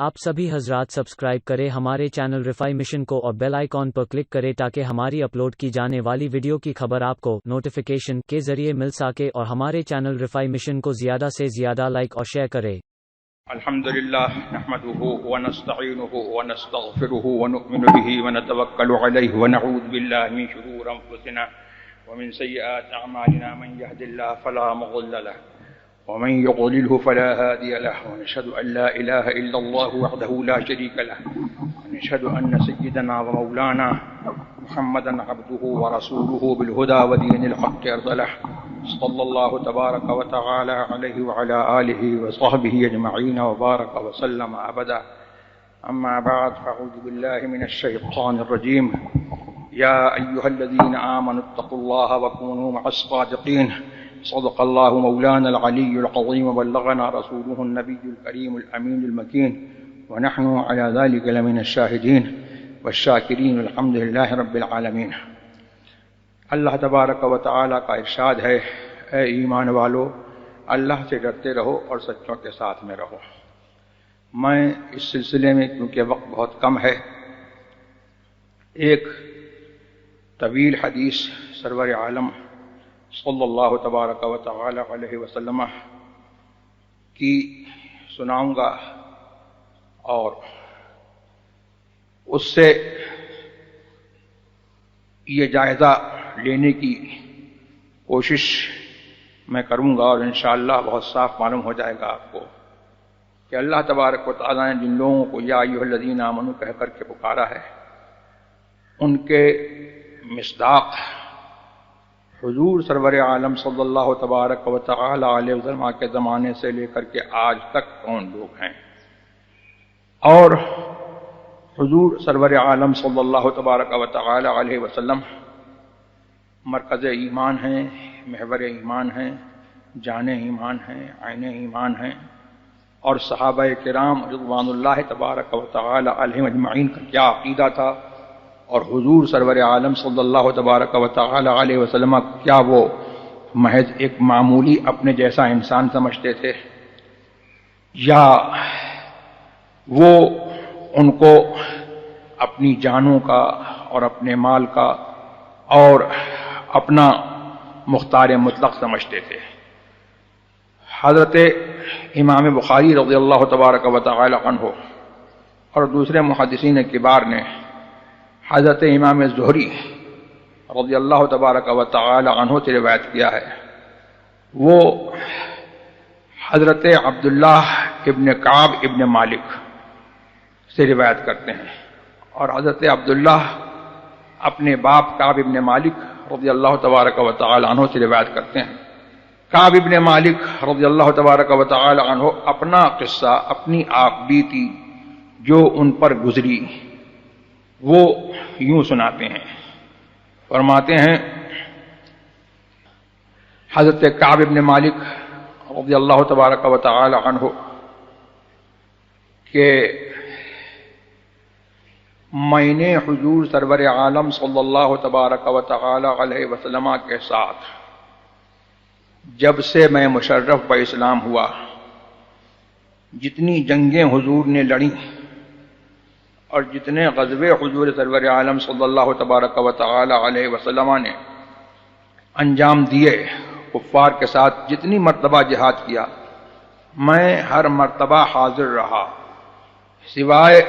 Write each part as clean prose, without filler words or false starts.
آپ سبھی حضرات سبسکرائب کریں ہمارے چینل رفائی مشن کو اور بیل آئیکن پر کلک کریں تاکہ ہماری اپلوڈ کی جانے والی ویڈیو کی خبر آپ کو نوٹیفیکیشن کے ذریعے مل سکے، اور ہمارے چینل رفائی مشن کو زیادہ سے زیادہ لائک اور شیئر کریں۔ الحمدللہ نحمده ونستعینه ونستغفره ونؤمن به ونتوکل علیہ ونعوذ باللہ من شرور انفسنا ومن سیئات اعمالنا، من يهد الله فلا مضل له ومن يضلله فلا هادي له، ونشهد ان لا اله الا الله وحده لا شريك له، ونشهد ان سيدنا ومولانا محمدا عبده ورسوله بالهدى ودين الحق ارسله، صلى الله تبارك وتعالى عليه وعلى آله وصحبه أجمعين وبارك وسلم أبدا. أما بعد، فأعوذ بالله من الشيطان الرجيم. يا أيها الذين آمنوا اتقوا الله وكونوا مع الصادقين، صدق الله مولانا العلي العظيم وبلغنا رسوله النبي الكريم الأمين المكين، ونحن على ذلك لمن الشاهدين والشاكرين، والحمد لله رب العالمين. اللہ تبارک و تعالیٰ کا ارشاد ہے، اے ایمان والو، اللہ سے ڈرتے رہو اور سچوں کے ساتھ میں رہو۔ میں اس سلسلے میں، کیونکہ وقت بہت کم ہے، ایک طویل حدیث سرور عالم صلی اللہ تبارک و تعالی علیہ وسلم کی سناؤں گا، اور اس سے یہ جائزہ لینے کی کوشش میں کروں گا، اور انشاءاللہ بہت صاف معلوم ہو جائے گا آپ کو کہ اللہ تبارک و تعالیٰ نے جن لوگوں کو یا ایھا الذین آمنوا کہہ کر کے پکارا ہے، ان کے مصداق حضور سرور عالم صلی اللہ تبارک و تعالی علیہ وسلم کے زمانے سے لے کر کے آج تک کون لوگ ہیں، اور حضور سرور عالم صلی اللہ تبارک و تعالی علیہ وسلم مرکز ایمان ہیں، محور ایمان ہیں، جان ایمان ہیں، عین ایمان ہیں، اور صحابہ کرام رضوان اللہ تبارک و تعالی علیہم اجمعین کا کیا عقیدہ تھا، اور حضور سرور عالم صلی اللہ تبارک و تعالی علیہ وسلم کیا وہ محض ایک معمولی اپنے جیسا انسان سمجھتے تھے، یا وہ ان کو اپنی جانوں کا اور اپنے مال کا اور اپنا مختار مطلق سمجھتے تھے۔ حضرت امام بخاری رضی اللہ تبارک و تعالی عنہ اور دوسرے محدثین کبار نے حضرت امام زہری رضی اللہ تبارک و تعالی عنہ سے روایت کیا ہے، وہ حضرت عبداللہ ابن کعب ابن مالک سے روایت کرتے ہیں، اور حضرت عبداللہ اپنے باپ کعب ابن مالک رضی اللہ تبارک و تعالی عنہ سے روایت کرتے ہیں۔ کعب ابن مالک رضی اللہ تبارک و تعالی عنہ اپنا قصہ، اپنی آپ بیتی جو ان پر گزری، وہ یوں سناتے ہیں، فرماتے ہیں حضرت کعب ابن مالک رضی اللہ تبارک و تعالی عنہ کہ میں نے حضور سرور عالم صلی اللہ تبارک و تعالی علیہ وسلم کے ساتھ جب سے میں مشرف بہ اسلام ہوا، جتنی جنگیں حضور نے لڑیں اور جتنے غزوے حضور سرور عالم صلی اللہ تبارک و تعالی علیہ وسلم نے انجام دیے، کفار کے ساتھ جتنی مرتبہ جہاد کیا، میں ہر مرتبہ حاضر رہا سوائے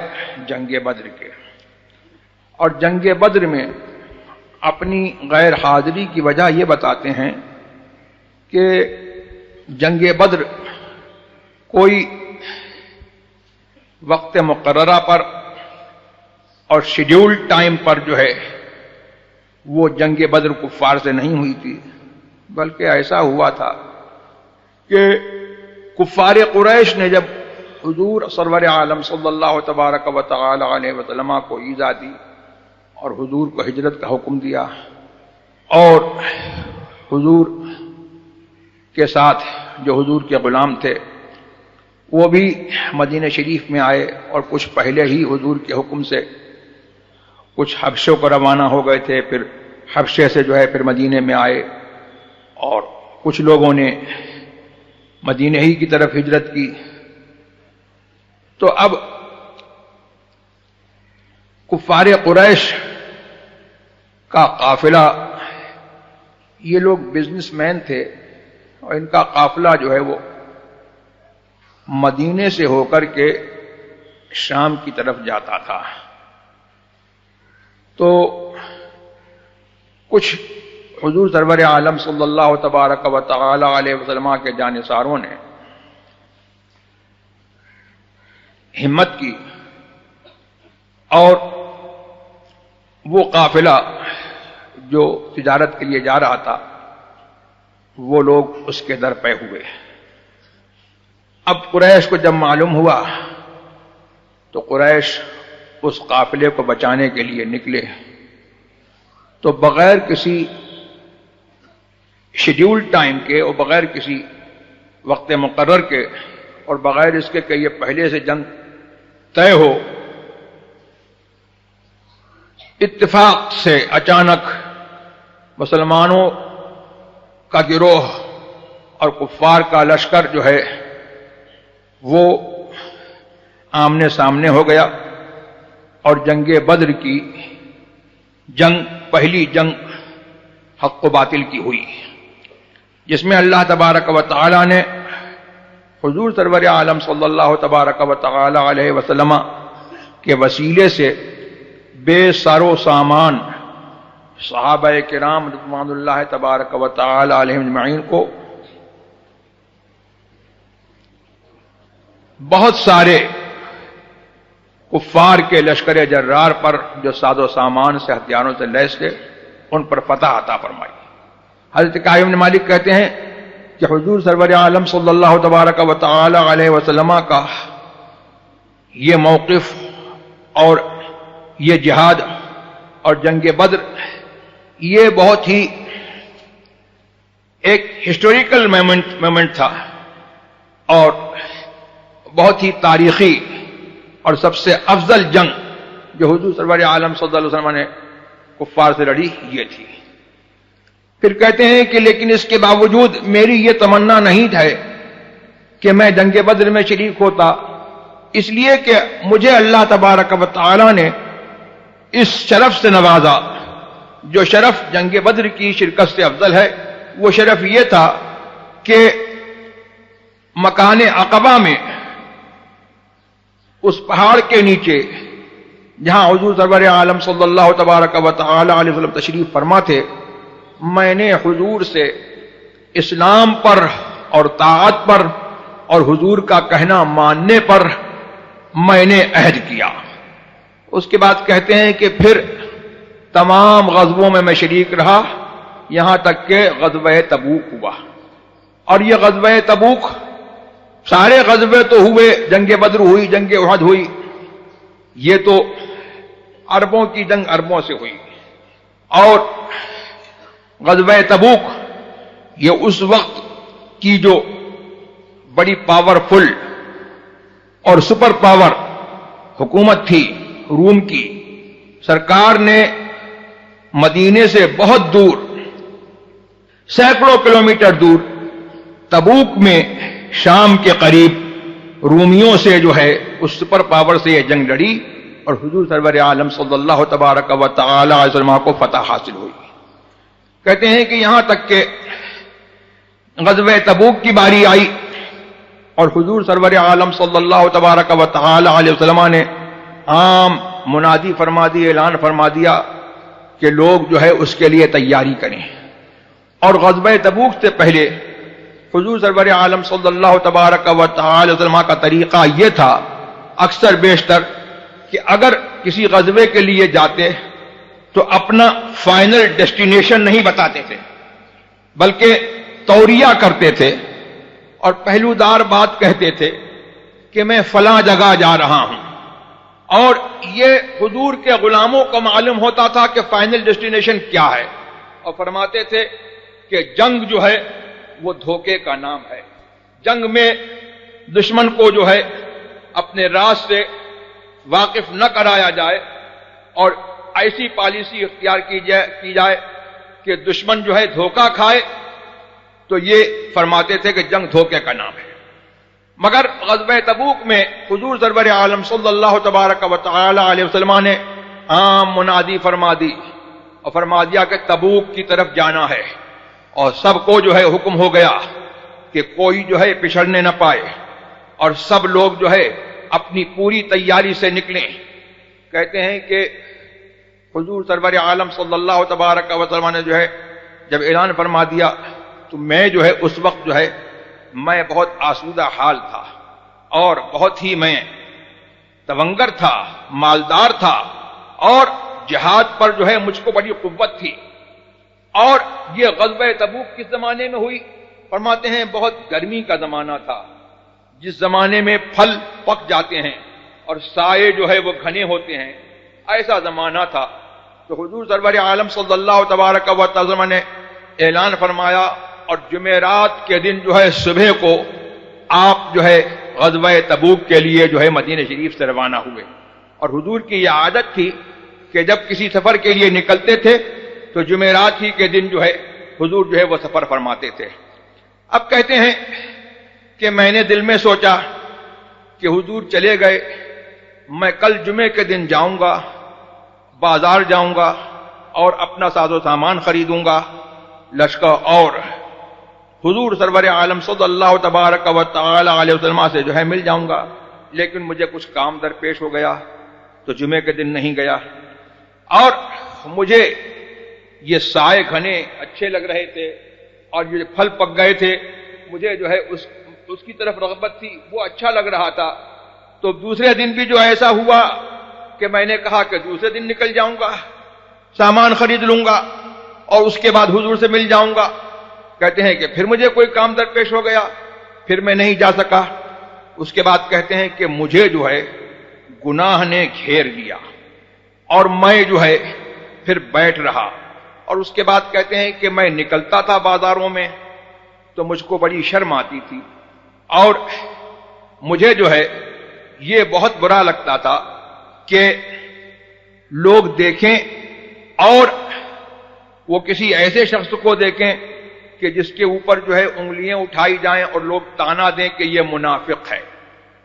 جنگ بدر کے، اور جنگ بدر میں اپنی غیر حاضری کی وجہ یہ بتاتے ہیں کہ جنگ بدر کوئی وقت مقررہ پر اور شیڈیول ٹائم پر جو ہے وہ جنگ بدر کفار سے نہیں ہوئی تھی، بلکہ ایسا ہوا تھا کہ کفار قریش نے جب حضور سرور عالم صلی اللہ تبارک و تعالی علیہ وسلم کو ایذا دی اور حضور کو ہجرت کا حکم دیا، اور حضور کے ساتھ جو حضور کے غلام تھے وہ بھی مدینہ شریف میں آئے، اور کچھ پہلے ہی حضور کے حکم سے کچھ حبشوں کو روانہ ہو گئے تھے، پھر حبشے سے جو ہے پھر مدینے میں آئے، اور کچھ لوگوں نے مدینہ ہی کی طرف ہجرت کی۔ تو اب کفار قریش کا قافلہ، یہ لوگ بزنس مین تھے اور ان کا قافلہ جو ہے وہ مدینے سے ہو کر کے شام کی طرف جاتا تھا. تو کچھ حضور سرور عالم صلی اللہ تبارک و تعالی علیہ وسلم کے جانثاروں نے ہمت کی اور وہ قافلہ جو تجارت کے لیے جا رہا تھا وہ لوگ اس کے در پہ ہوئے. اب قریش کو جب معلوم ہوا تو قریش اس قافلے کو بچانے کے لیے نکلے. تو بغیر کسی شیڈیول ٹائم کے اور بغیر کسی وقت مقرر کے اور بغیر اس کے کہ یہ پہلے سے جنگ طے ہو، اتفاق سے اچانک مسلمانوں کا گروہ اور کفار کا لشکر جو ہے وہ آمنے سامنے ہو گیا اور جنگ بدر کی جنگ پہلی جنگ حق و باطل کی ہوئی، جس میں اللہ تبارک و تعالی نے حضور سرور عالم صلی اللہ تبارک و تعالی علیہ وسلم کے وسیلے سے بے سر و سامان صحابہ کرام رضوان اللہ تبارک و تعالی علیہم اجمعین کو بہت سارے کفار کے لشکر جرار پر جو ساز و سامان سے ہتھیاروں سے لیس تھے ان پر فتح عطا فرمائی. حضرت کعب بن مالک کہتے ہیں کہ حضور سرور عالم صلی اللہ تبارک و تعالی علیہ وسلم کا یہ موقف اور یہ جہاد اور جنگ بدر یہ بہت ہی ایک ہسٹوریکل مومنٹ تھا اور بہت ہی تاریخی اور سب سے افضل جنگ جو حضور سرور عالم صلی اللہ علیہ وسلم نے کفار سے لڑی یہ تھی. پھر کہتے ہیں کہ لیکن اس کے باوجود میری یہ تمنا نہیں ہے کہ میں جنگ بدر میں شریک ہوتا، اس لیے کہ مجھے اللہ تبارک و تعالی نے اس شرف سے نوازا جو شرف جنگ بدر کی شرکت سے افضل ہے. وہ شرف یہ تھا کہ مکان عقبہ میں اس پہاڑ کے نیچے جہاں حضور سرور عالم صلی اللہ تبارک و تعالی علیہ وسلم تشریف فرما تھے، میں نے حضور سے اسلام پر اور طاعت پر اور حضور کا کہنا ماننے پر میں نے عہد کیا. اس کے بعد کہتے ہیں کہ پھر تمام غزووں میں میں شریک رہا یہاں تک کہ غزوہ تبوک ہوا. اور یہ غزوہ تبوک سارے غزوے تو ہوئے، جنگ بدر ہوئی، جنگ احد ہوئی، یہ تو عربوں کی جنگ عربوں سے ہوئی. اور غزوہ تبوک یہ اس وقت کی جو بڑی پاورفل اور سپر پاور حکومت تھی روم کی، سرکار نے مدینے سے بہت دور سینکڑوں کلومیٹر دور تبوک میں شام کے قریب رومیوں سے جو ہے اس سپر پاور سے یہ جنگ لڑی اور حضور سرور عالم صلی اللہ تبارک و تعالی علیہ وسلم کو فتح حاصل ہوئی. کہتے ہیں کہ یہاں تک کہ غزوہ تبوک کی باری آئی اور حضور سرور عالم صلی اللہ تبارک و تعالی علیہ وسلم نے عام منادی فرما دی، اعلان فرما دیا کہ لوگ جو ہے اس کے لیے تیاری کریں. اور غزوہ تبوک سے پہلے حضور سرور عالم صلی اللہ تبارک و تعالی وسلم کا طریقہ یہ تھا اکثر بیشتر کہ اگر کسی غزوے کے لیے جاتے تو اپنا فائنل ڈیسٹینیشن نہیں بتاتے تھے بلکہ توریہ کرتے تھے اور پہلودار بات کہتے تھے کہ میں فلاں جگہ جا رہا ہوں. اور یہ حضور کے غلاموں کو معلوم ہوتا تھا کہ فائنل ڈیسٹینیشن کیا ہے اور فرماتے تھے کہ جنگ جو ہے وہ دھوکے کا نام ہے. جنگ میں دشمن کو جو ہے اپنے راز سے واقف نہ کرایا جائے اور ایسی پالیسی اختیار کی جائے کہ دشمن جو ہے دھوکہ کھائے، تو یہ فرماتے تھے کہ جنگ دھوکے کا نام ہے. مگر غزوہ تبوک میں حضور سرور عالم صلی اللہ تبارک و تعالی علیہ وسلم نے عام منادی فرما دی اور فرما دیا کہ تبوک کی طرف جانا ہے، اور سب کو جو ہے حکم ہو گیا کہ کوئی جو ہے پچھڑنے نہ پائے، اور سب لوگ جو ہے اپنی پوری تیاری سے نکلیں۔ کہتے ہیں کہ حضور سرور عالم صلی اللہ تبارک و تعالی نے جو ہے جب اعلان فرما دیا تو میں جو ہے اس وقت جو ہے میں بہت آسودہ حال تھا، اور بہت ہی میں تونگر تھا، مالدار تھا، اور جہاد پر جو ہے مجھ کو بڑی قوت تھی۔ اور یہ غزوہ تبوک کس زمانے میں ہوئی؟ فرماتے ہیں بہت گرمی کا زمانہ تھا، جس زمانے میں پھل پک جاتے ہیں اور سائے جو ہے وہ گھنے ہوتے ہیں، ایسا زمانہ تھا۔ تو حضور سرور عالم صلی اللہ تبارک و تعالی نے اعلان فرمایا، اور جمعرات کے دن جو ہے صبح کو آپ جو ہے غزوہ تبوک کے لیے جو ہے مدینہ شریف سے روانہ ہوئے۔ اور حضور کی یہ عادت تھی کہ جب کسی سفر کے لیے نکلتے تھے تو جمعرات ہی کے دن جو ہے حضور جو ہے وہ سفر فرماتے تھے۔ اب کہتے ہیں کہ میں نے دل میں سوچا کہ حضور چلے گئے، میں کل جمعے کے دن جاؤں گا، بازار جاؤں گا اور اپنا ساز و سامان خریدوں گا، لشکر اور حضور سرور عالم صلی اللہ تبارک و تعالی علیہ وسلم سے جو ہے مل جاؤں گا، لیکن مجھے کچھ کام درپیش ہو گیا تو جمعے کے دن نہیں گیا۔ اور مجھے یہ سائے گھنے اچھے لگ رہے تھے اور یہ پھل پک گئے تھے، مجھے جو ہے اس کی طرف رغبت تھی، وہ اچھا لگ رہا تھا۔ تو دوسرے دن بھی جو ایسا ہوا کہ میں نے کہا کہ دوسرے دن نکل جاؤں گا، سامان خرید لوں گا اور اس کے بعد حضور سے مل جاؤں گا۔ کہتے ہیں کہ پھر مجھے کوئی کام درپیش ہو گیا، پھر میں نہیں جا سکا۔ اس کے بعد کہتے ہیں کہ مجھے جو ہے گناہ نے گھیر لیا اور میں جو ہے پھر بیٹھ رہا۔ اور اس کے بعد کہتے ہیں کہ میں نکلتا تھا بازاروں میں تو مجھ کو بڑی شرم آتی تھی، اور مجھے جو ہے یہ بہت برا لگتا تھا کہ لوگ دیکھیں اور وہ کسی ایسے شخص کو دیکھیں کہ جس کے اوپر جو ہے انگلیاں اٹھائی جائیں اور لوگ تانا دیں کہ یہ منافق ہے۔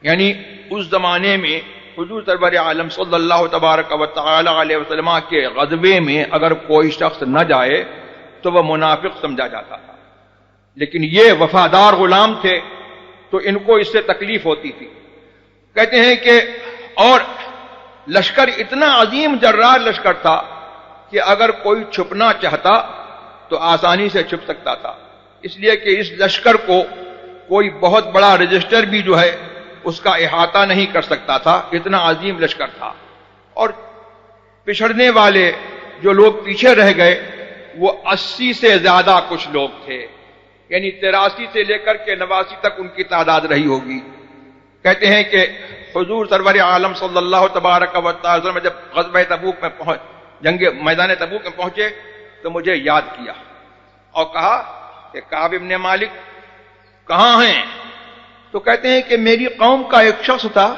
یعنی اس زمانے میں حضور سرور عالم صلی اللہ تبارک و تعالی علیہ وسلم کے غزوے میں اگر کوئی شخص نہ جائے تو وہ منافق سمجھا جاتا تھا، لیکن یہ وفادار غلام تھے تو ان کو اس سے تکلیف ہوتی تھی۔ کہتے ہیں کہ اور لشکر اتنا عظیم جرار لشکر تھا کہ اگر کوئی چھپنا چاہتا تو آسانی سے چھپ سکتا تھا، اس لیے کہ اس لشکر کو کوئی بہت بڑا رجسٹر بھی جو ہے اس کا احاطہ نہیں کر سکتا تھا، اتنا عظیم لشکر تھا۔ اور پچھڑنے والے جو لوگ پیچھے رہ گئے وہ 80 سے زیادہ کچھ لوگ تھے، یعنی 83 سے لے کر کے 89 تک ان کی تعداد رہی ہوگی۔ کہتے ہیں کہ حضور سرور عالم صلی اللہ تبارک و تعالی میں جب غزوہ تبوک میں جنگ میدان تبوک میں پہنچے تو مجھے یاد کیا اور کہا کہ کعب ابن مالک کہاں ہیں؟ تو کہتے ہیں کہ میری قوم کا ایک شخص تھا،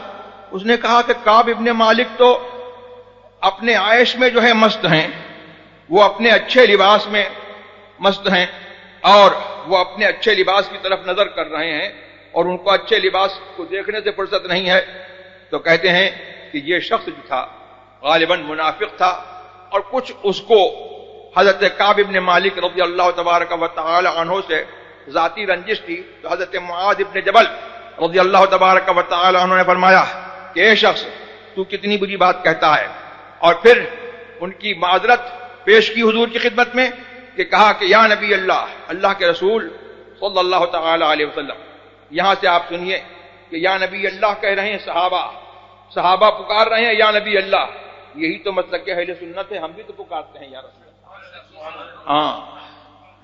اس نے کہا کہ کعب ابن مالک تو اپنے عیش میں جو ہے مست ہیں، وہ اپنے اچھے لباس میں مست ہیں اور وہ اپنے اچھے لباس کی طرف نظر کر رہے ہیں اور ان کو اچھے لباس کو دیکھنے سے فرصت نہیں ہے۔ تو کہتے ہیں کہ یہ شخص جو تھا غالباً منافق تھا، اور کچھ اس کو حضرت کعب ابن مالک رضی اللہ تبارک و تعالی عنہ سے ذاتی رنجش تھی۔ تو حضرت معاذ ابن جبل رضی اللہ تبارک و تعالی عنہ نے فرمایا کہ اے شخص تو کتنی بری بات کہتا ہے، اور پھر ان کی معذرت پیش کی حضور کی خدمت میں کہ کہا کہ یا نبی اللہ، اللہ کے رسول صلی اللہ تعالی علیہ وسلم، یہاں سے آپ سنیے کہ یا نبی اللہ کہہ رہے ہیں صحابہ پکار رہے ہیں یا نبی اللہ، یہی تو مسلک اہل سنت ہے، ہم بھی تو پکارتے ہیں یا رسول اللہ۔ ہاں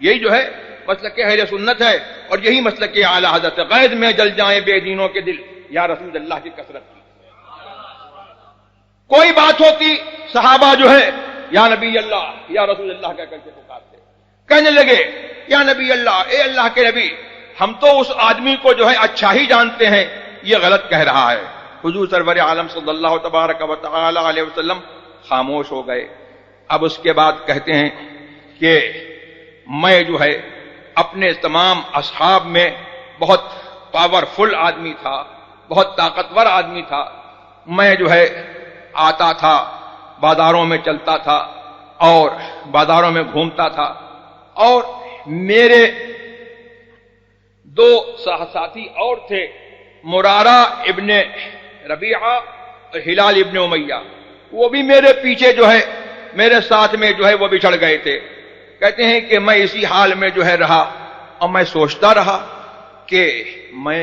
یہی جو ہے مسلک اہل سنت ہے، اور یہی مسلک اعلی حضرت غیظ میں جل جائیں بے دینوں کے دل یا رسول اللہ کی کثرت کی۔ کوئی بات ہوتی صحابہ جو ہے یا نبی اللہ یا رسول اللہ کہہ کر کے پکارتے، کہنے لگے یا نبی اللہ، اے اللہ کے نبی، ہم تو اس آدمی کو جو ہے اچھا ہی جانتے ہیں، یہ غلط کہہ رہا ہے۔ حضور سرور عالم صلی اللہ تبارک و تعالی علیہ وسلم خاموش ہو گئے۔ اب اس کے بعد کہتے ہیں کہ میں جو ہے اپنے تمام اصحاب میں بہت پاورفل آدمی تھا، بہت طاقتور آدمی تھا۔ میں جو ہے آتا تھا بازاروں میں چلتا تھا اور بازاروں میں گھومتا تھا، اور میرے دو ساتھی اور تھے، مرارہ ابن ربیعہ اور ہلال ابن امیہ، وہ بھی میرے پیچھے جو ہے میرے ساتھ میں جو ہے وہ بھی چڑھ گئے تھے۔ کہتے ہیں کہ میں اسی حال میں جو ہے رہا، اور میں سوچتا رہا کہ میں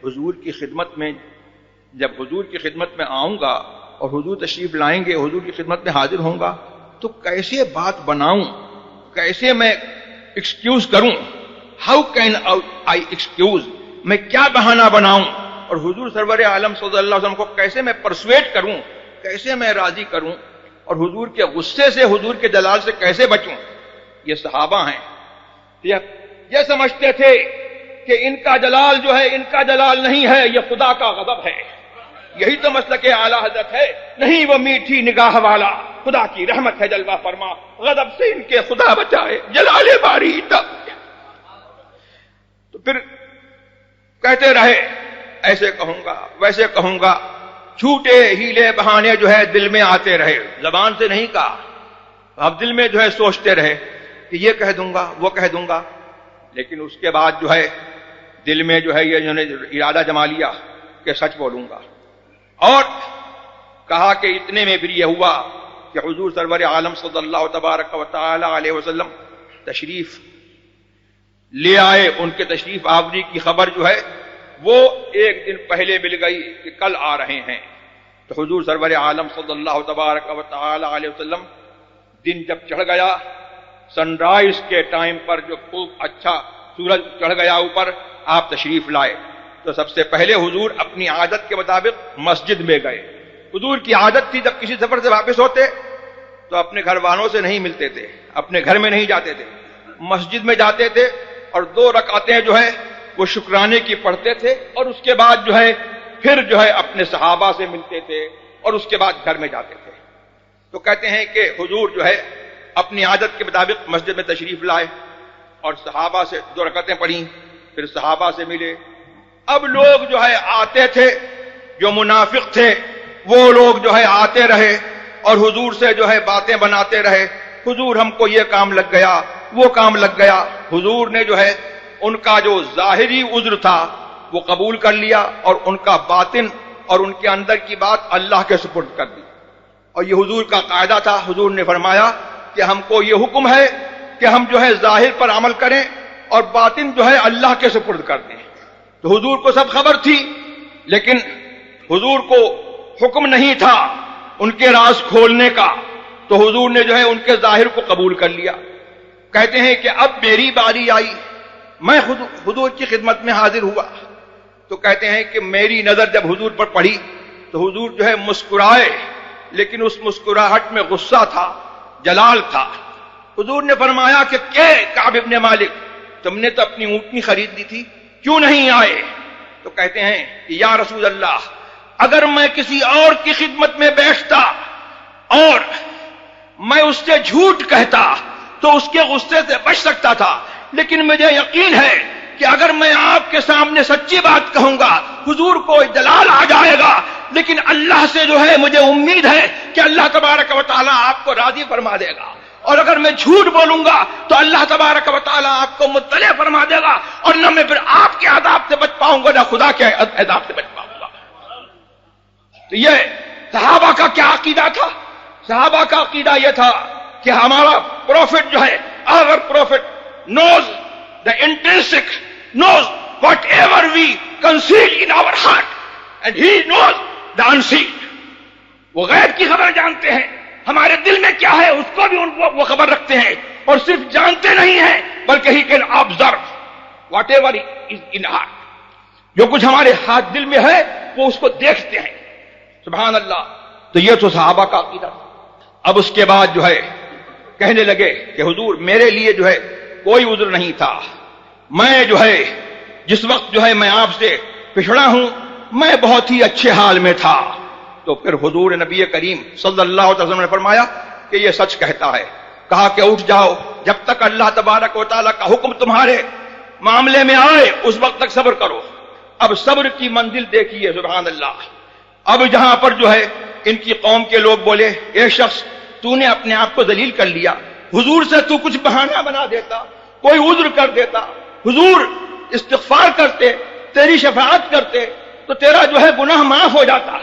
حضور کی خدمت میں، جب حضور کی خدمت میں آؤں گا اور حضور تشریف لائیں گے، حضور کی خدمت میں حاضر ہوں گا، تو کیسے بات بناؤں، کیسے میں ایکسکیوز کروں، ہاؤ کین آئی ایکسکیوز، میں کیا بہانہ بناؤں، اور حضور سرور عالم صلی اللہ علیہ وسلم کو کیسے میں پرسویٹ کروں، کیسے میں راضی کروں، اور حضور کے غصے سے، حضور کے جلال سے کیسے بچوں۔ یہ صحابہ ہیں، یہ سمجھتے تھے کہ ان کا جلال جو ہے ان کا جلال نہیں ہے، یہ خدا کا غضب ہے۔ یہی تو مسلک اعلی حضرت ہے، نہیں وہ میٹھی نگاہ والا، خدا کی رحمت ہے جلوہ فرما، غضب سے ان کے خدا بچائے، جلال باری تب۔ تو پھر کہتے رہے، ایسے کہوں گا ویسے کہوں گا، جھوٹے ہیلے بہانے جو ہے دل میں آتے رہے، زبان سے نہیں کہا، اب دل میں جو ہے سوچتے رہے کہ یہ کہہ دوں گا وہ کہہ دوں گا، لیکن اس کے بعد جو ہے دل میں جو ہے یہ جو نے ارادہ جما لیا کہ سچ بولوں گا، اور کہا کہ اتنے میں پھر یہ ہوا کہ حضور سرور عالم صلی اللہ تبارک و تعالی علیہ وسلم تشریف لے آئے، ان کے تشریف آوری کی خبر جو ہے وہ ایک دن پہلے مل گئی کہ کل آ رہے ہیں۔ تو حضور سرور عالم صلی اللہ تبارک و تعالی علیہ وسلم دن جب چڑھ گیا، سن رائز کے ٹائم پر جو خوب اچھا سورج چڑھ گیا اوپر، آپ تشریف لائے، تو سب سے پہلے حضور اپنی عادت کے مطابق مسجد میں گئے۔ حضور کی عادت تھی جب کسی سفر سے واپس ہوتے تو اپنے گھر والوں سے نہیں ملتے تھے، اپنے گھر میں نہیں جاتے تھے، مسجد میں جاتے تھے، اور 2 رکعتیں جو ہے وہ شکرانے کی پڑھتے تھے، اور اس کے بعد جو ہے پھر جو ہے اپنے صحابہ سے ملتے تھے، اور اس کے بعد گھر میں جاتے تھے۔ تو کہتے ہیں کہ حضور جو ہے اپنی عادت کے مطابق مسجد میں تشریف لائے اور صحابہ سے 2 رکعتیں پڑھیں، پھر صحابہ سے ملے۔ اب لوگ جو ہے آتے تھے، جو منافق تھے وہ لوگ جو ہے آتے رہے اور حضور سے جو ہے باتیں بناتے رہے، حضور ہم کو یہ کام لگ گیا وہ کام لگ گیا۔ حضور نے جو ہے ان کا جو ظاہری عذر تھا وہ قبول کر لیا، اور ان کا باطن اور ان کے اندر کی بات اللہ کے سپرد کر دی۔ اور یہ حضور کا قاعدہ تھا، حضور نے فرمایا کہ ہم کو یہ حکم ہے کہ ہم جو ہے ظاہر پر عمل کریں اور باطن جو ہے اللہ کے سپرد کر دیں۔ تو حضور کو سب خبر تھی، لیکن حضور کو حکم نہیں تھا ان کے راز کھولنے کا، تو حضور نے جو ہے ان کے ظاہر کو قبول کر لیا۔ کہتے ہیں کہ اب میری باری آئی، میں حضور کی خدمت میں حاضر ہوا، تو کہتے ہیں کہ میری نظر جب حضور پر پڑی تو حضور جو ہے مسکرائے، لیکن اس مسکراہٹ میں غصہ تھا، جلال تھا۔ حضور نے فرمایا کہ کعب ابن مالک، تم نے تو اپنی اونٹنی خرید لی تھی، کیوں نہیں آئے؟ تو کہتے ہیں کہ یا رسول اللہ، اگر میں کسی اور کی خدمت میں بیٹھتا اور میں اس سے جھوٹ کہتا تو اس کے غصے سے بچ سکتا تھا، لیکن مجھے یقین ہے کہ اگر میں آپ کے سامنے سچی بات کہوں گا حضور کو جلال آ جائے گا، لیکن اللہ سے جو ہے مجھے امید ہے کہ اللہ تبارک و تعالیٰ آپ کو راضی فرما دے گا، اور اگر میں جھوٹ بولوں گا تو اللہ تبارک و تعالیٰ آپ کو مطلع فرما دے گا، اور نہ میں پھر آپ کے عذاب سے بچ پاؤں گا نہ خدا کے عذاب سے بچ پاؤں گا۔ تو یہ صحابہ کا کیا عقیدہ تھا؟ صحابہ کا عقیدہ یہ تھا کہ ہمارا پروفٹ جو ہے، our prophet knows the intrinsic, knows whatever we conceal in our heart, and he knows the unseen. وہ غیب کی خبر جانتے ہیں، ہمارے دل میں کیا ہے اس کو بھی وہ خبر رکھتے ہیں، اور صرف جانتے نہیں ہیں بلکہ he can observe whatever is in heart. جو کچھ ہمارے ہاتھ دل میں ہے وہ اس کو دیکھتے ہیں۔ سبحان اللہ۔ تو یہ تو صحابہ کا عقیدہ۔ اب اس کے بعد جو ہے کہنے لگے کہ حضور میرے لیے جو ہے کوئی عذر نہیں تھا، میں جو ہے جس وقت جو ہے میں آپ سے پچھڑا ہوں میں بہت ہی اچھے حال میں تھا۔ تو پھر حضور نبی کریم صلی اللہ علیہ وسلم نے فرمایا کہ یہ سچ کہتا ہے۔ کہا کہ اٹھ جاؤ، جب تک اللہ تبارک و تعالیٰ کا حکم تمہارے معاملے میں آئے اس وقت تک صبر کرو۔ اب صبر کی منزل دیکھیے، سبحان اللہ۔ اب جہاں پر جو ہے ان کی قوم کے لوگ بولے اے شخص تو نے اپنے آپ کو ذلیل کر لیا، حضور سے تو کچھ بہانہ بنا دیتا، کوئی عذر کر دیتا، حضور استغفار کرتے، تیری شفاعت کرتے تو تیرا جو ہے گناہ معاف ہو جاتا۔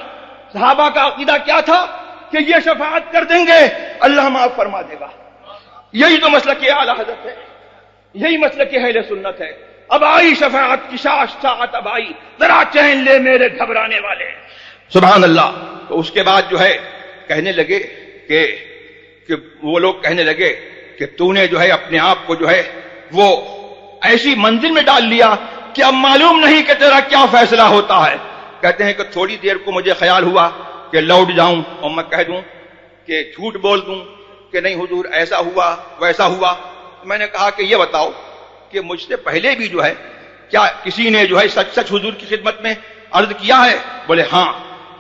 صحابہ کا عقیدہ کیا تھا کہ یہ شفاعت کر دیں گے اللہ معاف فرما دے گا۔ یہی تو مسلک اعلی حضرت ہے، یہی مسلک اہل سنت ہے۔ اب آئی شفاعت کی ساعت، اب آئی، ذرا چین لے میرے گھبرانے والے، سبحان اللہ۔ تو اس کے بعد جو ہے کہنے لگے کہ وہ لوگ کہنے لگے کہ تو نے جو ہے اپنے آپ کو جو ہے وہ ایسی منزل میں ڈال لیا کہ اب معلوم نہیں کہ تیرا کیا فیصلہ ہوتا ہے۔ کہتے ہیں کہ تھوڑی دیر کو مجھے خیال ہوا کہ لوٹ جاؤں اور میں کہہ دوں کہ جھوٹ بول دوں کہ نہیں حضور ایسا ہوا ویسا ہوا۔ میں نے کہا کہ یہ بتاؤ کہ مجھ سے پہلے بھی جو ہے کیا کسی نے جو ہے سچ سچ حضور کی خدمت میں عرض کیا ہے؟ بولے ہاں،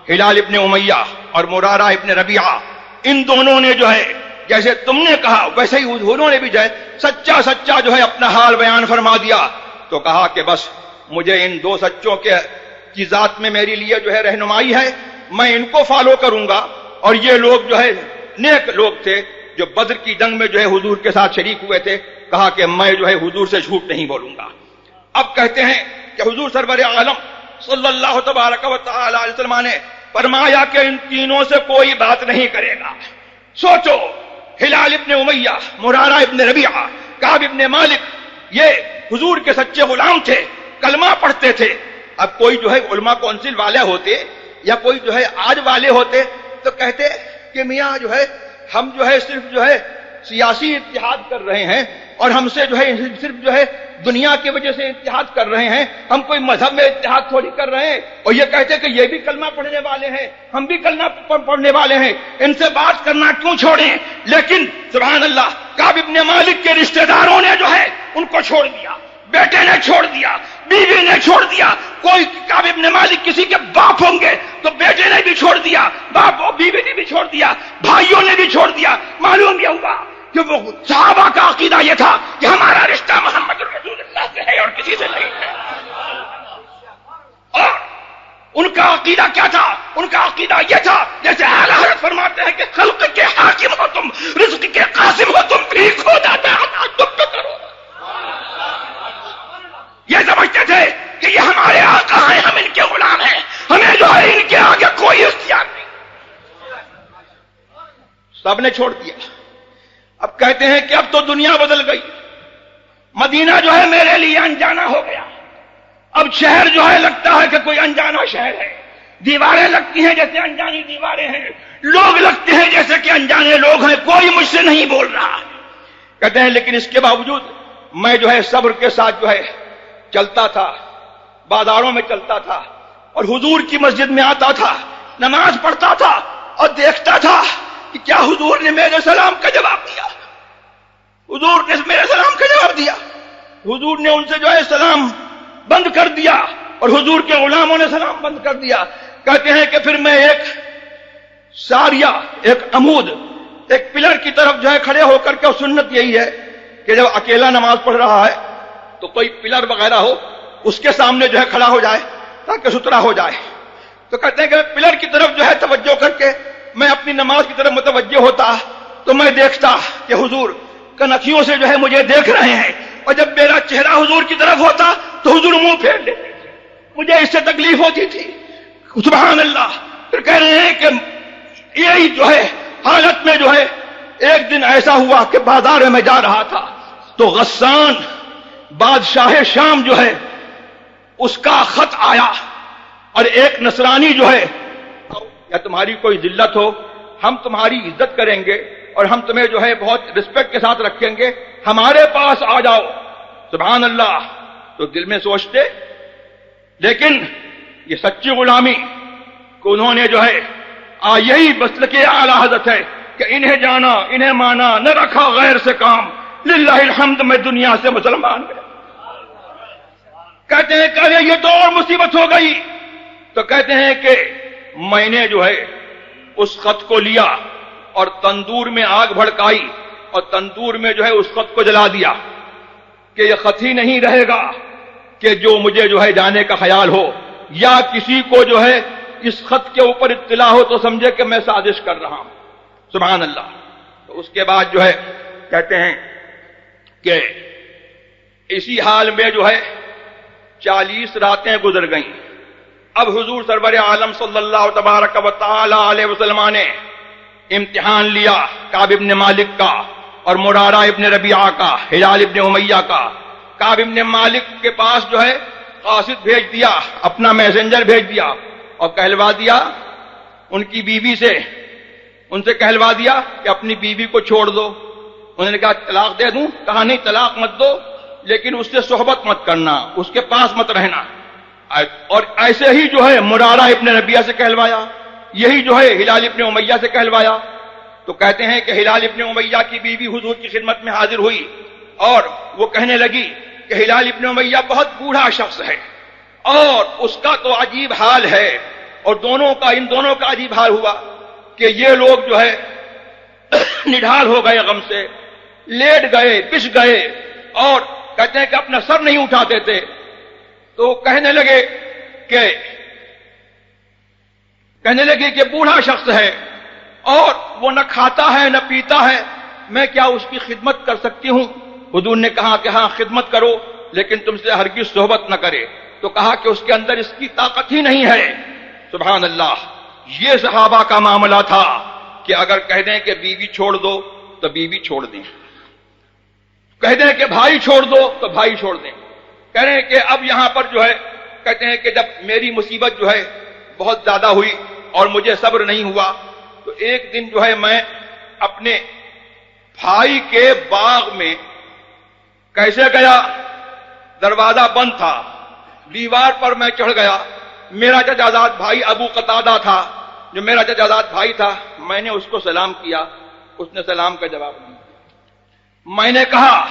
ہلال ابن امیہ اور مرارہ ابن ربیعہ، ان دونوں نے جو ہے جیسے تم نے کہا ویسے ہی انہوں نے بھی جو ہے سچا جو ہے اپنا حال بیان فرما دیا۔ تو کہا کہ بس مجھے ان دو سچوں کی ذات میں میری لیے جو ہے رہنمائی ہے، میں ان کو فالو کروں گا۔ اور یہ لوگ جو ہے نیک لوگ تھے جو بدر کی جنگ میں جو ہے حضور کے ساتھ شریک ہوئے تھے، کہا کہ میں جو ہے حضور سے جھوٹ نہیں بولوں گا۔ اب کہتے ہیں کہ حضور سرور عالم صلی اللہ تبارک و تعالی علیہ وسلم نے فرمایا کہ ان تینوں سے کوئی بات نہیں کرے گا۔ سوچو، ہلال ابن امیہ، مرارہ ابن ربیعہ، کعب ابن مالک، یہ حضور کے سچے غلام تھے، کلمہ پڑھتے تھے۔ اب کوئی جو ہے علماء کونسل والے ہوتے یا کوئی جو ہے آج والے ہوتے تو کہتے کہ میاں جو ہے ہم جو ہے صرف جو ہے سیاسی اتحاد کر رہے ہیں اور ہم سے جو ہے صرف جو ہے دنیا کی وجہ سے اتحاد کر رہے ہیں، ہم کوئی مذہب میں اتحاد تھوڑی کر رہے ہیں۔ اور یہ کہتے کہ یہ بھی کلمہ پڑھنے والے ہیں، ہم بھی کلمہ پڑھنے والے ہیں، ان سے بات کرنا کیوں چھوڑیں؟ لیکن سبحان اللہ، کعب ابن مالک کے رشتہ داروں نے جو ہے ان کو چھوڑ دیا، بیٹے نے چھوڑ دیا، بیوی نے چھوڑ دیا۔ کوئی کعب ابن مالک کسی کے باپ ہوں گے تو بیٹے نے بھی چھوڑ دیا، باپ اور بیوی نے بھی چھوڑ دیا، بھائیوں نے بھی چھوڑ دیا۔ معلوم یہ ہوا کہ وہ صحابہ کا عقیدہ یہ تھا کہ ہمارا رشتہ محمد رسول اللہ سے ہے اور کسی سے نہیں ہے۔ اور ان کا عقیدہ کیا تھا؟ ان کا عقیدہ یہ تھا جیسے اعلی حضرت فرماتے ہیں کہ خلق کے حاکم ہو تم، رزق کے قاسم ہو تم، بھی کھو جاتا ہے تم تو کرو۔ یہ سمجھتے تھے کہ یہ ہمارے آقا ہیں، ہم ان کے غلام ہیں، ہمیں جو ہے ان کے آگے کوئی اختیار نہیں۔ سب نے چھوڑ دیا۔ اب کہتے ہیں کہ اب تو دنیا بدل گئی، مدینہ جو ہے میرے لیے انجانا ہو گیا۔ اب شہر جو ہے لگتا ہے کہ کوئی انجانا شہر ہے، دیواریں لگتی ہیں جیسے انجانی دیواریں ہیں، لوگ لگتے ہیں جیسے کہ انجانے لوگ ہیں، کوئی مجھ سے نہیں بول رہا۔ کہتے ہیں لیکن اس کے باوجود میں جو ہے صبر کے ساتھ جو ہے چلتا تھا، بازاروں میں چلتا تھا اور حضور کی مسجد میں آتا تھا، نماز پڑھتا تھا اور دیکھتا تھا کہ کیا حضور نے میرے سلام کا جواب دیا، حضور نے میرے سلام کا جواب دیا۔ حضور نے ان سے جو ہے سلام بند کر دیا اور حضور کے غلاموں نے سلام بند کر دیا۔ کہتے ہیں کہ پھر میں ایک ساریہ، ایک عمود، ایک پلر کی طرف جو ہے کھڑے ہو کر کے، سنت یہی ہے کہ جب اکیلا نماز پڑھ رہا ہے تو کوئی پلر وغیرہ ہو اس کے سامنے جو ہے کھڑا ہو جائے تاکہ ستھرا ہو جائے۔ تو کہتے ہیں کہ پلر کی طرف جو ہے توجہ کر کے میں اپنی نماز کی طرف متوجہ ہوتا تو میں دیکھتا کہ حضور کنکھیوں سے جو ہے مجھے دیکھ رہے ہیں، اور جب میرا چہرہ حضور کی طرف ہوتا تو حضور منہ پھیر لیتے تھے، مجھے اس سے تکلیف ہوتی تھی۔ سبحان اللہ۔ پھر کہہ رہے ہیں کہ یہی جو ہے حالت میں جو ہے ایک دن ایسا ہوا کہ بازار میں جا رہا تھا تو غسان بادشاہ شام جو ہے اس کا خط آیا، اور ایک نصرانی جو ہے، یا تمہاری کوئی ذلت ہو ہم تمہاری عزت کریں گے اور ہم تمہیں جو ہے بہت رسپیکٹ کے ساتھ رکھیں گے، ہمارے پاس آ جاؤ۔ سبحان اللہ۔ تو دل میں سوچتے، لیکن یہ سچی غلامی کو انہوں نے جو ہے یہی مسلک اعلی حضرت ہے کہ انہیں جانا، انہیں مانا، نہ رکھا غیر سے کام، للہ الحمد میں دنیا سے مسلمان گیا۔ کہتے ہیں کہ یہ تو اور مصیبت ہو گئی۔ تو کہتے ہیں کہ میں نے جو ہے اس خط کو لیا اور تندور میں آگ بھڑکائی اور تندور میں جو ہے اس خط کو جلا دیا کہ یہ خط ہی نہیں رہے گا کہ جو مجھے جو ہے جانے کا خیال ہو، یا کسی کو جو ہے اس خط کے اوپر اطلاع ہو تو سمجھے کہ میں سازش کر رہا ہوں. سبحان اللہ. تو اس کے بعد جو ہے کہتے ہیں کہ اسی حال میں جو ہے 40 راتیں گزر گئیں. اب حضور سرور عالم صلی اللہ تبارک و تعالی علیہ وسلم نے امتحان لیا کعب ابن مالک کا اور مرارہ ابن ربیعہ کا، ہلال ابن امیہ کا. کعب ابن مالک کے پاس جو ہے قاصد بھیج دیا، اپنا میسنجر بھیج دیا اور کہلوا دیا ان کی بیوی سے، ان سے کہلوا دیا کہ اپنی بیوی کو چھوڑ دو. انہوں نے کہا طلاق دے دوں؟ کہا نہیں، طلاق مت دو، لیکن اس سے صحبت مت کرنا، اس کے پاس مت رہنا. اور ایسے ہی جو ہے مرارہ ابن ربیعہ سے کہلوایا، یہی جو ہے ہلال ابن امیہ سے کہلوایا. تو کہتے ہیں کہ ہلال ابن امیہ کی بیوی حضور کی خدمت میں حاضر ہوئی اور وہ کہنے لگی کہ ہلال ابن امیہ بہت بوڑھا شخص ہے اور اس کا تو عجیب حال ہے، اور ان دونوں کا عجیب حال ہوا کہ یہ لوگ جو ہے نڈھال ہو گئے، غم سے لیٹ گئے، پس گئے، اور کہتے ہیں کہ اپنا سر نہیں اٹھاتے تھے. تو کہنے لگے کہ بوڑھا شخص ہے اور وہ نہ کھاتا ہے نہ پیتا ہے، میں کیا اس کی خدمت کر سکتی ہوں؟ حضور نے کہا کہ ہاں خدمت کرو، لیکن تم سے ہرگز صحبت نہ کرے. تو کہا کہ اس کے اندر اس کی طاقت ہی نہیں ہے. سبحان اللہ. یہ صحابہ کا معاملہ تھا کہ اگر کہہ دیں کہ بیوی چھوڑ دو تو بیوی چھوڑ دیں، کہہ دیں کہ بھائی چھوڑ دو تو بھائی چھوڑ دیں. کہہ رہے ہیں کہ اب یہاں پر جو ہے کہتے ہیں کہ جب میری مصیبت جو ہے بہت زیادہ ہوئی اور مجھے صبر نہیں ہوا، تو ایک دن جو ہے میں اپنے بھائی کے باغ میں کیسے گیا، دروازہ بند تھا، دیوار پر میں چڑھ گیا. میرا چچازاد بھائی ابو قتادہ تھا، جو میرا چچازاد بھائی تھا. میں نے اس کو سلام کیا، اس نے سلام کا جواب نہیں دیا. میں نے کہا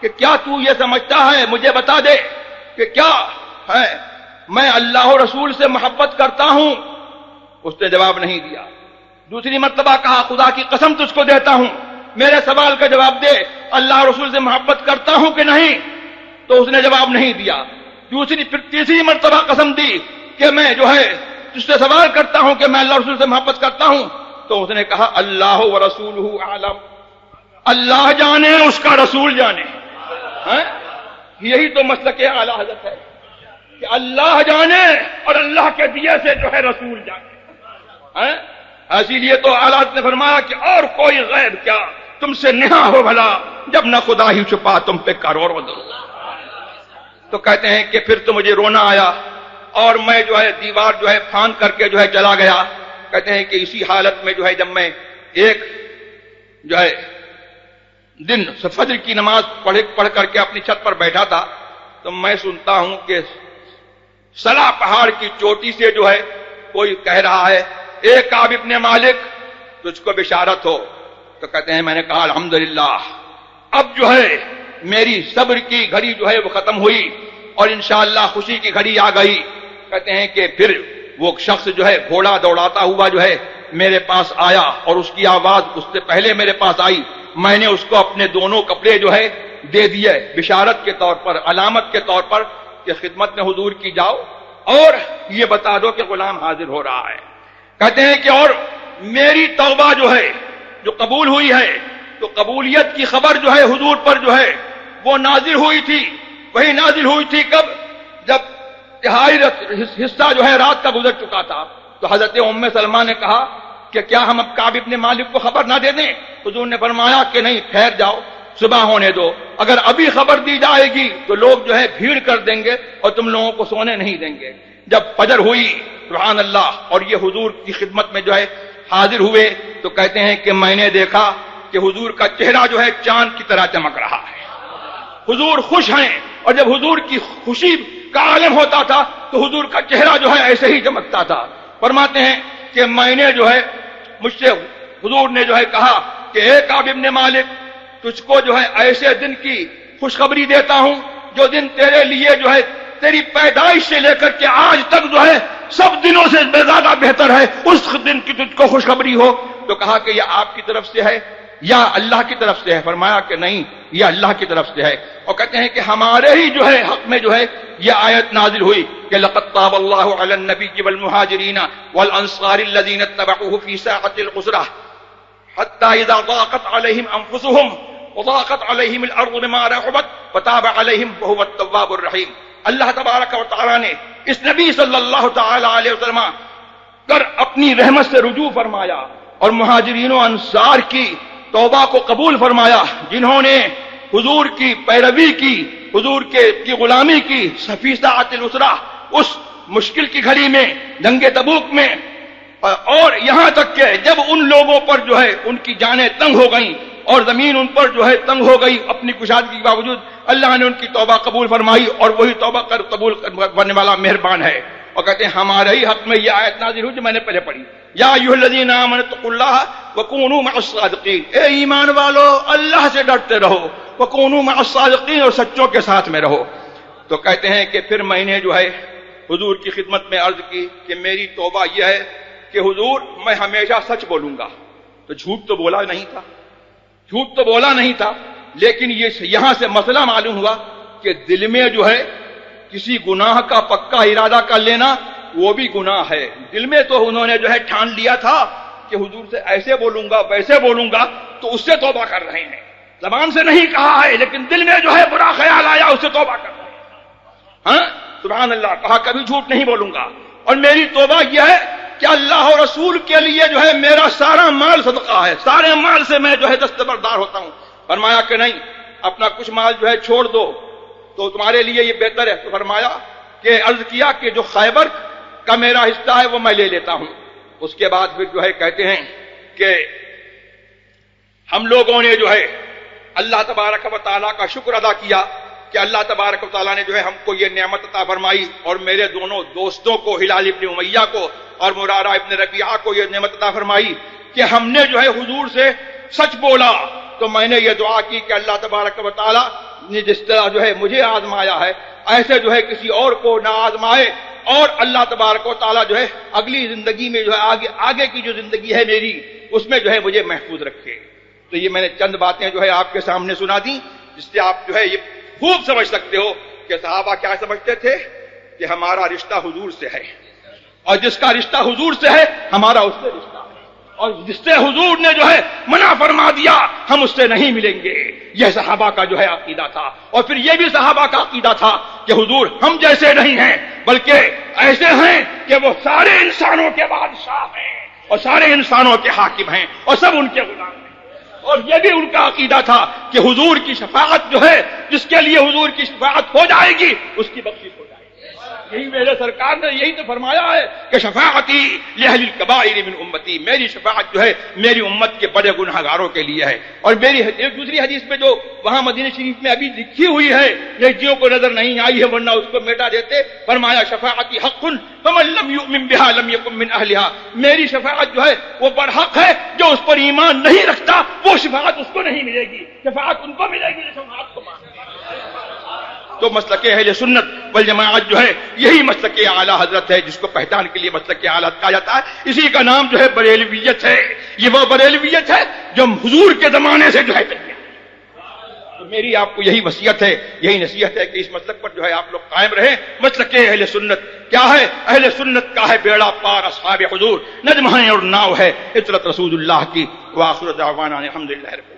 کہ کیا تو یہ سمجھتا ہے، مجھے بتا دے کہ کیا ہے میں اللہ و رسول سے محبت کرتا ہوں؟ اس نے جواب نہیں دیا. دوسری مرتبہ کہا خدا کی قسم تجھ کو دیتا ہوں میرے سوال کا جواب دے، اللہ و رسول سے محبت کرتا ہوں کہ نہیں؟ تو اس نے جواب نہیں دیا. پھر تیسری مرتبہ قسم دی کہ میں جو ہے تجھ سے سوال کرتا ہوں کہ میں اللہ و رسول سے محبت کرتا ہوں. تو اس نے کہا اللہ و رسولہ عالم، اللہ جانے اس کا رسول جانے. یہی تو مسلک اعلی حضرت ہے کہ اللہ جانے اور اللہ کے دیے سے جو ہے رسول جانے. اسی لیے تو اعلی حضرت نے فرمایا کہ اور کوئی غیب کیا تم سے نہا ہو بھلا، جب نہ خدا ہی چھپا تم پہ کروڑ دو. تو کہتے ہیں کہ پھر تو مجھے رونا آیا اور میں جو ہے دیوار جو ہے پھاند کر کے جو ہے چلا گیا. کہتے ہیں کہ اسی حالت میں جو ہے جب میں ایک جو ہے دن فجر کی نماز پڑھ کر کے اپنی چھت پر بیٹھا تھا، تو میں سنتا ہوں کہ سلا پہاڑ کی چوٹی سے جو ہے کوئی کہہ رہا ہے اے کعب ابن مالک تجھ کو بشارت ہو. تو کہتے ہیں میں نے کہا الحمدللہ، اب جو ہے میری صبر کی گھڑی جو ہے وہ ختم ہوئی اور انشاءاللہ خوشی کی گھڑی آ گئی. کہتے ہیں کہ پھر وہ شخص جو ہے گھوڑا دوڑاتا ہوا جو ہے میرے پاس آیا اور اس کی آواز اس سے پہلے میرے پاس آئی. میں نے اس کو اپنے دونوں کپڑے جو ہے دے دیے بشارت کے طور پر، علامت کے طور پر کہ خدمت میں حضور کی جاؤ اور یہ بتا دو کہ غلام حاضر ہو رہا ہے. کہتے ہیں کہ اور میری توبہ جو ہے جو قبول ہوئی ہے، تو قبولیت کی خبر جو ہے حضور پر جو ہے وہ نازل ہوئی تھی. وہی نازل ہوئی تھی کب؟ جب تہائی حصہ جو ہے رات کا گزر چکا تھا. تو حضرت ام سلمہ نے کہا کہ کیا ہم اب کعب ابن مالک کو خبر نہ دے دیں؟ حضور نے فرمایا کہ نہیں، ٹھہر جاؤ، صبح ہونے دو. اگر ابھی خبر دی جائے گی تو لوگ جو ہے بھیڑ کر دیں گے اور تم لوگوں کو سونے نہیں دیں گے. جب فجر ہوئی سبحان اللہ اور یہ حضور کی خدمت میں جو ہے حاضر ہوئے، تو کہتے ہیں کہ میں نے دیکھا کہ حضور کا چہرہ جو ہے چاند کی طرح چمک رہا ہے. حضور خوش ہیں، اور جب حضور کی خوشی کا عالم ہوتا تھا تو حضور کا چہرہ جو ہے ایسے ہی چمکتا تھا. فرماتے ہیں کہ میں نے جو ہے مجھ سے حضور نے جو ہے کہا کہ اے کعب ابن مالک تجھ کو جو ہے ایسے دن کی خوشخبری دیتا ہوں جو دن تیرے لیے جو ہے تیری پیدائش سے لے کر کے آج تک جو ہے سب دنوں سے زیادہ بہتر ہے، اس دن کی تجھ کو خوشخبری ہو. تو کہا کہ یہ آپ کی طرف سے ہے یا اللہ کی طرف سے ہے؟ فرمایا کہ نہیں، یہ اللہ کی طرف سے ہے۔ اور کہتے ہیں کہ ہمارے ہی جو ہے حق میں جو ہے یہ آیت نازل ہوئی کہ لقد طاب اللہ علی النبی والمہاجرین والانصار الذین اتبعوه فی ساعۃ العسرہ حتی اذا ضاقت علیہم انفسهم وضاقت علیہم الارض بما رحبت فتاب علیہم وهو التواب الرحیم۔ اللہ تبارک و تعالی نے اس نبی صلی اللہ تعالی علیہ وسلم پر اپنی رحمت سے رجوع فرمایا اور مہاجرین و انصار کی توبہ کو قبول فرمایا، جنہوں نے حضور کی پیروی کی، حضور کی غلامی کی فی ساعۃ العسرہ، اس مشکل کی گھڑی میں، جنگ تبوک میں، اور یہاں تک کہ جب ان لوگوں پر جو ہے ان کی جانیں تنگ ہو گئیں اور زمین ان پر جو ہے تنگ ہو گئی اپنی کشادگی کے باوجود، اللہ نے ان کی توبہ قبول فرمائی اور وہی توبہ قبول کرنے والا مہربان ہے۔ اور کہتے ہیں ہمارے ہی حق میں یہ آیت نازل ہوئی جو میں نے پہلے پڑھی، یا ایھا الذین آمنوا اتقوا اللہ وکونوا مع الصادقین، اے ایمان والو اللہ سے ڈرتے رہو، وکونوا مع الصادقین، اور سچوں کے ساتھ میں رہو۔ تو کہتے ہیں کہ پھر میں نے جو ہے حضور کی خدمت میں عرض کی کہ میری توبہ یہ ہے کہ حضور میں ہمیشہ سچ بولوں گا۔ تو جھوٹ تو بولا نہیں تھا، جھوٹ تو بولا نہیں تھا، لیکن یہ یہاں سے مسئلہ معلوم ہوا کہ دل میں جو ہے کسی گناہ کا پکا ارادہ کر لینا وہ بھی گناہ ہے۔ دل میں تو انہوں نے جو ہے ٹھان لیا تھا کہ حضور سے ایسے بولوں گا ویسے بولوں گا، تو اس سے توبہ کر رہے ہیں، زبان سے نہیں کہا ہے لیکن دل میں جو ہے برا خیال آیا، اس سے توبہ کر رہے ہیں۔ ہاں سبحان اللہ، کہا کبھی جھوٹ نہیں بولوں گا، اور میری توبہ یہ ہے کہ اللہ اور رسول کے لیے جو ہے میرا سارا مال صدقہ ہے، سارے مال سے میں جو ہے دستبردار ہوتا ہوں۔ فرمایا کہ نہیں، اپنا کچھ مال جو ہے چھوڑ دو تو تمہارے لیے یہ بہتر ہے۔ تو فرمایا کہ عرض کیا کہ جو خیبر کا میرا حصہ ہے وہ میں لے لیتا ہوں۔ اس کے بعد پھر جو ہے کہتے ہیں کہ ہم لوگوں نے جو ہے اللہ تبارک و تعالیٰ کا شکر ادا کیا کہ اللہ تبارک و تعالیٰ نے جو ہے ہم کو یہ نعمت عطا فرمائی، اور میرے دونوں دوستوں کو ہلال ابن امیہ کو اور مرارہ ابن ربیعہ کو یہ نعمت عطا فرمائی کہ ہم نے جو ہے حضور سے سچ بولا۔ تو میں نے یہ دعا کی کہ اللہ تبارک و تعالیٰ نے جس طرح جو ہے مجھے آزمایا ہے ایسے جو ہے کسی اور کو نہ آزمائے، اور اللہ تبارک و تعالیٰ جو ہے اگلی زندگی میں جو ہے آگے کی جو زندگی ہے میری اس میں جو ہے مجھے محفوظ رکھے۔ تو یہ میں نے چند باتیں جو ہے آپ کے سامنے سنا دی، جس سے آپ جو ہے یہ خوب سمجھ سکتے ہو کہ صحابہ کیا سمجھتے تھے کہ ہمارا رشتہ حضور سے ہے، اور جس کا رشتہ حضور سے ہے ہمارا اس سے رشتہ ہے، اور جس سے حضور نے جو ہے منع فرما دیا ہم اس سے نہیں ملیں گے۔ یہ صحابہ کا جو ہے عقیدہ تھا، اور پھر یہ بھی صحابہ کا عقیدہ تھا کہ حضور ہم جیسے نہیں ہیں بلکہ ایسے ہیں کہ وہ سارے انسانوں کے بادشاہ ہیں اور سارے انسانوں کے حاکم ہیں اور سب ان کے غلام ہیں۔ اور یہ بھی ان کا عقیدہ تھا کہ حضور کی شفاعت جو ہے، جس کے لیے حضور کی شفاعت ہو جائے گی اس کی بخشش ہو جائے گی۔ یہی میرے سرکار نے یہی تو فرمایا ہے کہ شفاعتی لأہل الکبائر من امتی، میری شفاعت جو ہے میری امت کے بڑے گناہ گاروں کے لیے ہے۔ اور میری ایک دوسری حدیث میں جو وہاں مدینہ شریف میں ابھی لکھی ہوئی ہے، لہجیوں کو نظر نہیں آئی ہے ورنہ اس کو مٹا دیتے، فرمایا شفاعتی حق فمن لم یؤمن بها لم یکن من اہلها، میری شفاعت جو ہے وہ برحق ہے، جو اس پر ایمان نہیں رکھتا وہ شفاعت اس کو نہیں ملے گی، شفاعت ان کو ملے گی جو شفاعت کو مانتے ہیں۔ تو مسلک اہل سنت والجماعت جو ہے یہی مسلک اعلیٰ حضرت ہے، جس کو پہچان کے لیے مسلک اعلیٰ کہا جاتا ہے۔ اسی کا نام جو ہے بریلویت ہے۔ یہ وہ بریلویت ہے جو حضور کے زمانے سے جو ہے تو میری آپ کو یہی وصیت ہے، یہی نصیحت ہے کہ اس مسلک پر جو ہے آپ لوگ قائم رہیں۔ مسلک اہل سنت کیا ہے؟ اہل سنت کا ہے بیڑا پار اصحاب حضور، نجم ہے اور ناؤ ہے عطرت رسول اللہ کی۔ وآخر دعوانا الحمدللہ رب